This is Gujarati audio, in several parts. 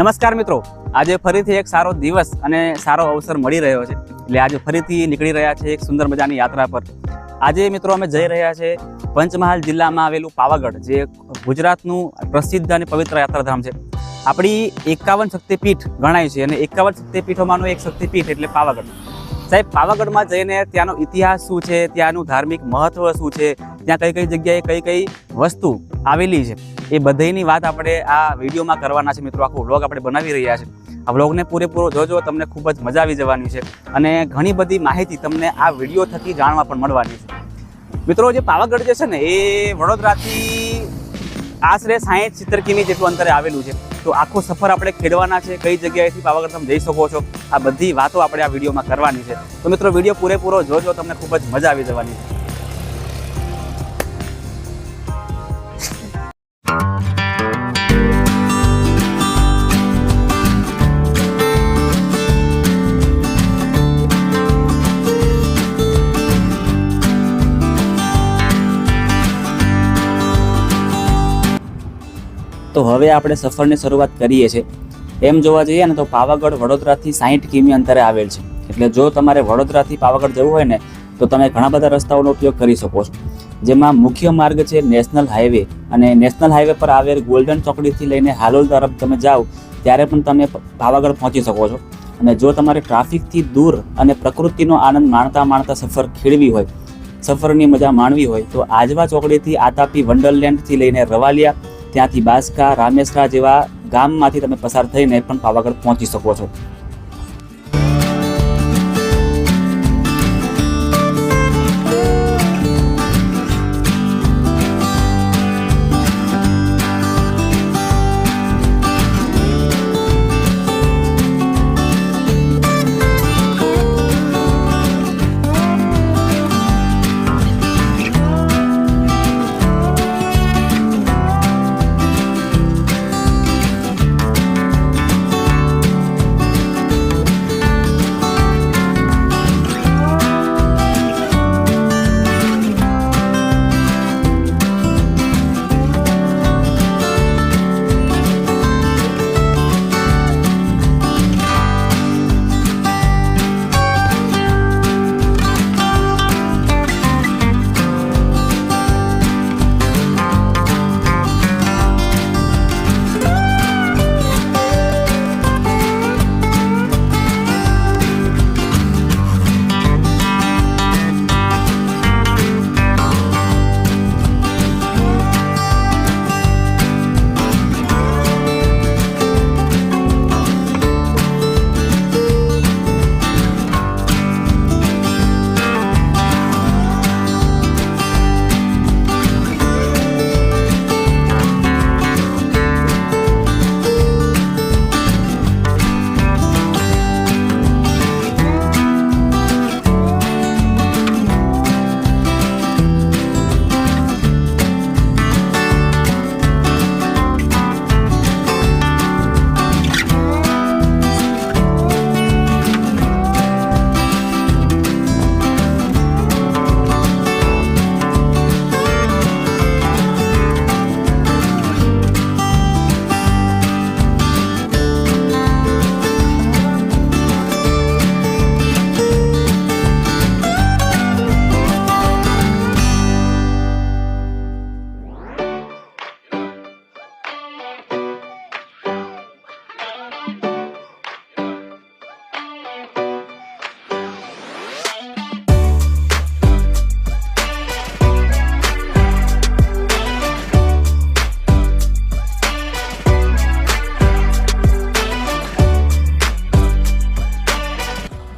નમસ્કાર મિત્રો, આજે ફરીથી એક સારો દિવસ અને સારો અવસર મળી રહ્યો છે એટલે આજે ફરીથી નીકળી રહ્યા છે એક સુંદર મજાની યાત્રા પર। આજે મિત્રો અમે જઈ રહ્યા છે પંચમહાલ જિલ્લામાં આવેલું પાવાગઢ, જે ગુજરાતનું પ્રસિદ્ધ અને પવિત્ર યાત્રાધામ છે। આપણી 51 શક્તિપીઠ ગણાય છે અને 51 શક્તિપીઠોમાંનું એક શક્તિપીઠ એટલે પાવાગઢ। સાહેબ, પાવાગઢમાં જઈને ત્યાંનો ઇતિહાસ શું છે, ત્યાંનું ધાર્મિક મહત્વ શું છે, ત્યાં કઈ કઈ જગ્યાએ કઈ કઈ વસ્તુ આવેલી છે, એ બધીની વાત આપણે આ વિડીયોમાં કરવાના છે। મિત્રો, આખો વ્લોગ આપણે બનાવી રહ્યા છે। આ વ્લોગને પૂરેપૂરો જોજો, તમને ખૂબ જ મજા આવી જવાની છે અને ઘણી બધી માહિતી તમને આ વિડીયો થકી જાણવા પણ મળવાની છે। મિત્રો, જે પાવાગઢ જે છે ને એ વડોદરાથી આશરે 60-70 કિમી જેટલું અંતરે આવેલું છે। તો આખો સફર આપણે ખેડવાના છે, કઈ જગ્યાએથી પાવાગઢ તમે જઈ શકો છો, આ બધી વાતો આપણે આ વિડીયોમાં કરવાની છે। તો મિત્રો, વિડીયો પૂરેપૂરો જોજો, તમને ખૂબ જ મજા આવી જવાની છે। તો હવે આપણે સફરની શરૂઆત કરીએ છીએ। એમ જોવા જઈએ ને તો પાવાગઢ વડોદરાથી 60 કિમી અંતરે આવેલ છે। એટલે જો તમારે વડોદરાથી પાવાગઢ જવું હોય ને તો તમે ઘણા બધા રસ્તાઓનો ઉપયોગ કરી શકો છો, જેમાં મુખ્ય માર્ગ છે નેશનલ હાઈવે, અને નેશનલ હાઈવે પર આવેલ ગોલ્ડન ચોકડીથી લઈને હાલોલ તરફ તમે જાઓ ત્યારે પણ તમે પાવાગઢ પહોંચી શકો છો। અને જો તમારે ટ્રાફિકથી દૂર અને પ્રકૃતિનો આનંદ માણતા માણતા સફર ખેડવી હોય, સફરની મજા માણવી હોય તો આજવા ચોકડીથી આતાપી વંડરલેન્ડથી લઈને રવાલિયા, ત્યાંથી બાસકા, રામેસરા જેવા ગામમાંથી તમે પસાર થઈને પણ પાવાગઢ પહોંચી શકો છો।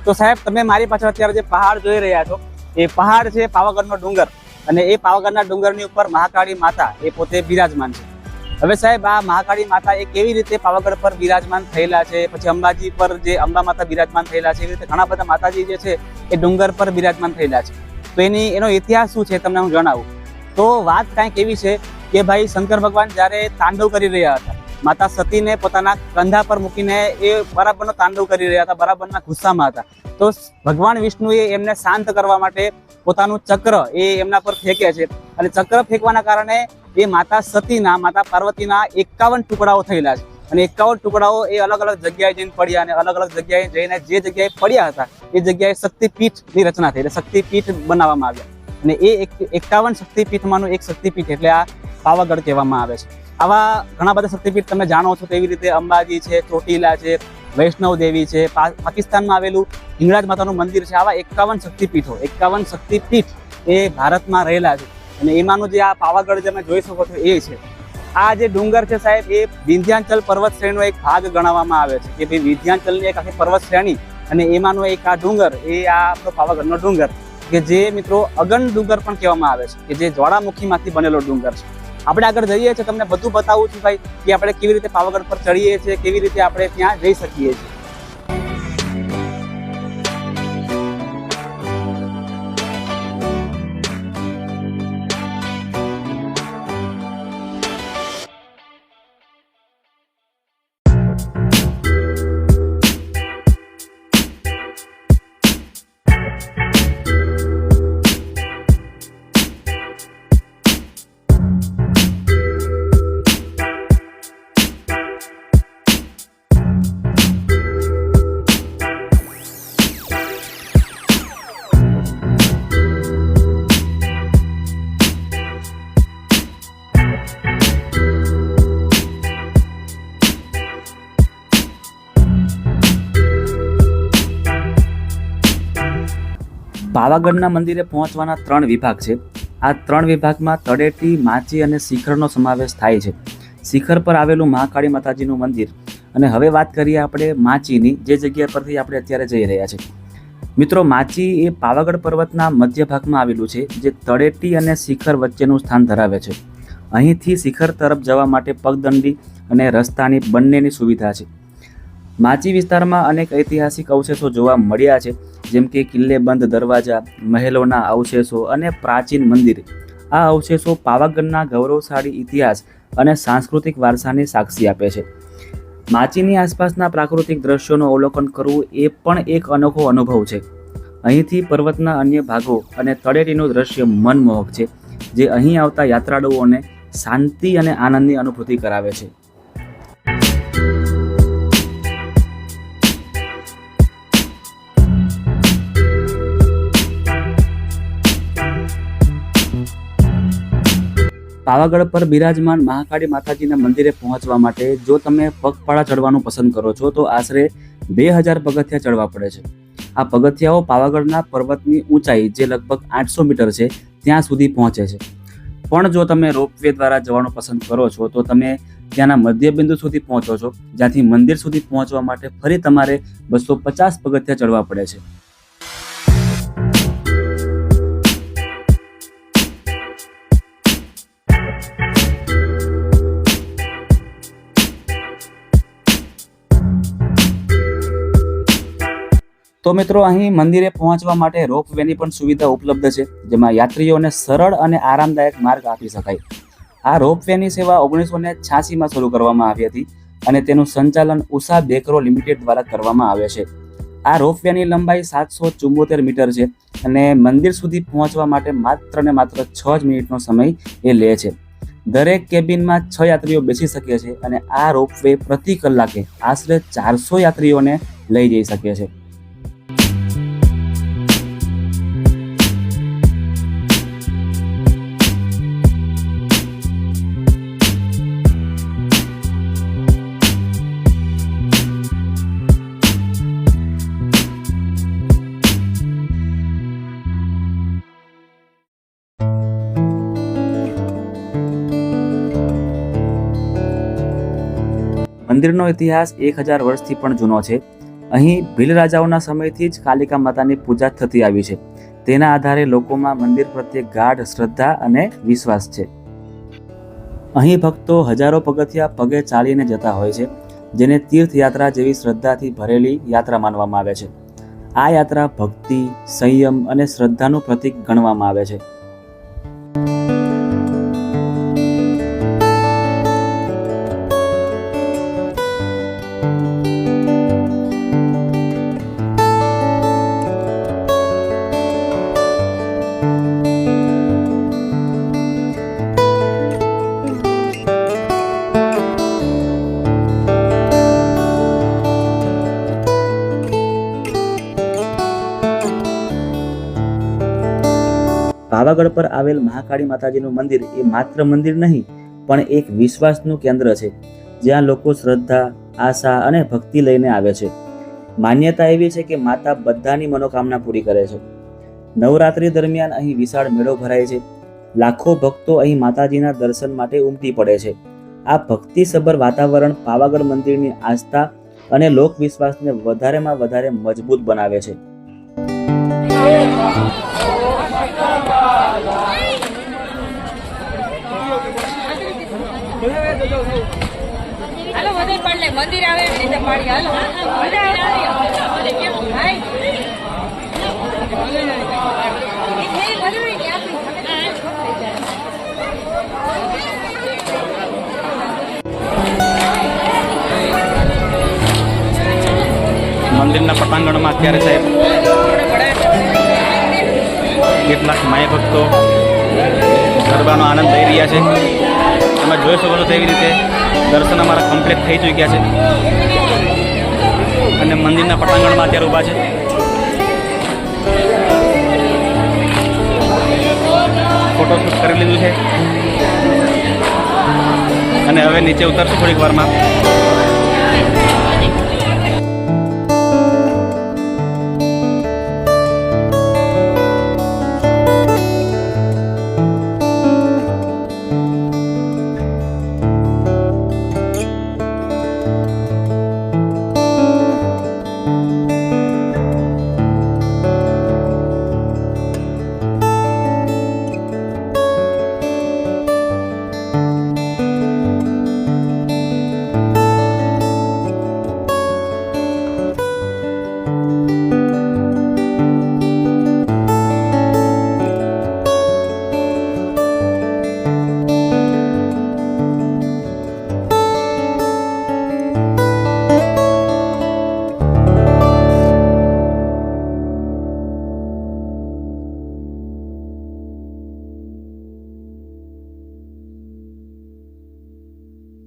તો સાહેબ, તમે મારી પાછળ અત્યારે જે પહાડ જોઈ રહ્યા છો એ પહાડ છે પાવાગઢનો ડુંગર, અને એ પાવાગઢના ડુંગરની ઉપર મહાકાળી માતા એ પોતે બિરાજમાન છે। હવે સાહેબ, આ મહાકાળી માતા એ કેવી રીતે પાવાગઢ પર બિરાજમાન થયેલા છે, પછી અંબાજી પર જે અંબા માતા બિરાજમાન થયેલા છે, એવી રીતે ઘણા બધા માતાજી જે છે એ ડુંગર પર બિરાજમાન થયેલા છે। તો એનો ઇતિહાસ શું છે તમને હું જણાવું તો વાત કાંઈક એવી છે કે ભાઈ, શંકર ભગવાન જ્યારે તાંડવ કરી રહ્યા હતા, માતા સતીને પોતાના કંધા પર મૂકીને એ બરાબરનો તાંડવ કરી રહ્યા હતા, બરાબરના ગુસ્સામાં હતા। તો ભગવાન વિષ્ણુએ એમને શાંત કરવા માટે પોતાનું ચક્ર એ એમના પર ફેંકે છે, અને ચક્ર ફેંકવાના કારણે એ માતા સતીના, માતા પાર્વતીના 51 ટુકડાઓ થયેલા છે। અને 51 ટુકડાઓ એ અલગ અલગ જગ્યાએ જઈને પડ્યા અને અલગ અલગ જગ્યાએ જઈને જે જગ્યાએ પડ્યા હતા એ જગ્યાએ શક્તિપીઠની રચના થઈ, એટલે શક્તિપીઠ બનાવવામાં આવ્યા. અને એ 51 શક્તિપીઠમાંનું એક શક્તિપીઠ એટલે આ પાવાગઢ કહેવામાં આવે છે. આવા ઘણા બધા શક્તિપીઠ તમે જાણો છો, તેવી રીતે અંબાજી છે, ચોટીલા છે, વૈષ્ણવ દેવી છે, પાકિસ્તાનમાં આવેલું હિંગળાજ માતાનું મંદિર છે. આવા 51 શક્તિપીઠો, 51 શક્તિપીઠ એ ભારતમાં રહેલા છે. અને એમાંનું જે આ પાવાગઢ તમે જોઈ શકો છો એ છે. આ જે ડુંગર છે સાહેબ, એ વિંધ્યાચલ પર્વત શ્રેણીનો એક ભાગ ગણવામાં આવે છે કે ભાઈ વિંધ્યાચલની એક આખી પર્વત શ્રેણી અને એમાંનો એક આ ડુંગર એ આ આપણો પાવાગઢનો ડુંગર, કે જે મિત્રો અગન ડુંગર પણ કહેવામાં આવે છે, કે જે જ્વાળામુખીમાંથી બનેલો ડુંગર છે. આપણે આગળ જઈએ છીએ, તમને બધું બતાવું છું ભાઈ કે આપણે કેવી રીતે પાવાગઢ પર ચડીએ છીએ, કેવી રીતે આપણે ત્યાં જઈ શકીએ છીએ. પાવાગઢના મંદિરે પહોંચવાના 3 વિભાગ છે. આ 3 વિભાગમાં તળેટી, માચી અને શિખરનો સમાવેશ થાય છે. શિખર પર આવેલું મહાકાળી માતાજીનું મંદિર. અને હવે વાત કરીએ આપણે માચીની, જે જગ્યા પરથી આપણે અત્યારે જઈ રહ્યા છીએ. મિત્રો, માચી એ પાવાગઢ પર્વતના મધ્ય ભાગમાં આવેલું છે, જે તળેટી અને શિખર વચ્ચેનું સ્થાન ધરાવે છે. અહીંથી શિખર તરફ જવા માટે પગદંડી અને રસ્તાની બંનેની સુવિધા છે. માચી વિસ્તારમાં અનેક ઐતિહાસિક અવશેષો જોવા મળ્યા છે, જેમ કે કિલ્લેબંધ દરવાજા, મહેલોના અવશેષો અને પ્રાચીન મંદિર. આ અવશેષો પાવાગઢના ગૌરવશાળી ઇતિહાસ અને સાંસ્કૃતિક વારસાની સાક્ષી આપે છે. માચીની આસપાસના પ્રાકૃતિક દ્રશ્યોનું અવલોકન કરવું એ પણ એક અનોખો અનુભવ છે. અહીંથી પર્વતના અન્ય ભાગો અને તળેટીનું દ્રશ્ય મનમોહક છે, જે અહીં આવતા યાત્રાળુઓને શાંતિ અને આનંદની અનુભૂતિ કરાવે છે. પાવાગઢ પર બિરાજમાન મહાકાળી માતાજીના મંદિરે પહોંચવા માટે જો તમે પગપાળા ચડવાનું પસંદ કરો છો તો આશરે 2000 પગથિયા ચડવા પડે છે. આ પગથિયાઓ પાવાગઢના પર્વતની ઊંચાઈ, જે લગભગ 800 મીટર છે, ત્યાં સુધી પહોંચે છે. પણ જો તમે રોપવે દ્વારા જવાનું પસંદ કરો છો તો તમે ત્યાંના મધ્યબિંદુ સુધી પહોંચો છો, જ્યાંથી મંદિર સુધી પહોંચવા માટે ફરી તમારે 250 પગથિયા ચડવા પડે છે. તો મિત્રો, અહીં મંદિરે પહોંચવા માટે રોપવેની પણ સુવિધા ઉપલબ્ધ છે, જેમાં યાત્રીઓને સરળ અને આરામદાયક માર્ગ આપી શકાય. આ રોપવેની સેવા 1986માં શરૂ કરવામાં આવી હતી અને તેનું સંચાલન ઉષા બેકરો લિમિટેડ દ્વારા કરવામાં આવે છે. આ રોપવેની લંબાઈ 774 મીટર છે અને મંદિર સુધી પહોંચવા માટે માત્ર ને માત્ર 6 જ મિનિટનો સમય એ લે છે. દરેક કેબિનમાં 6 યાત્રીઓ બેસી શકે છે અને આ રોપવે પ્રતિ કલાકે આશરે 400 યાત્રીઓને લઈ જઈ શકે છે. મંદિરનો ઇતિહાસ 1000 વર્ષથી પણ જૂનો છે. અહીં ભીલ રાજાઓના સમયથી જ કાલિકા માતાની પૂજા થતી આવી છે. તેના આધારે લોકોમાં મંદિર પ્રત્યે ગાઢ શ્રદ્ધા અને વિશ્વાસ છે. અહીં ભક્તો હજારો પગથિયા પગે ચાલીને જતા હોય છે, જેને તીર્થયાત્રા જેવી શ્રદ્ધાથી ભરેલી યાત્રા માનવામાં આવે છે. આ યાત્રા ભક્તિ, સંયમ અને શ્રદ્ધાનું પ્રતીક ગણવામાં આવે છે. પાવાગઢ પર આવેલ મહાકાળી માતાજીનું મંદિર એ માત્ર મંદિર નહીં પણ એક વિશ્વાસનું કેન્દ્ર છે, જ્યાં લોકો શ્રદ્ધા, આશા અને ભક્તિ લઈને આવે છે. માન્યતા એવી છે કે માતા બધાની મનોકામના પૂરી કરે છે. નવરાત્રી દરમિયાન અહીં વિશાળ મેળો ભરાય છે. લાખો ભક્તો અહીં માતાજીના દર્શન માટે ઉમટી પડે છે. આ ભક્તિસભર વાતાવરણ પાવાગઢ મંદિરની આસ્થા અને લોકવિશ્વાસને વધારેમાં વધારે મજબૂત બનાવે છે. મંદિર આવે એટલે પાડી હાલો મંદિરના પટાંગણમાં અત્યારે સાહેબ કેટલાક માય ભક્તો ગરબાનો આનંદ લઈ રહ્યા છે. તમે જોઈ શકો છો તેવી રીતે દર્શન અમારા કમ્પ્લીટ થઈ ચૂક્યા છે અને મંદિરના પટાંગણમાં અત્યારે ઊભા છે. ફોટોશૂટ કરી લીધું છે અને હવે નીચે ઉતરશું થોડીક વારમાં.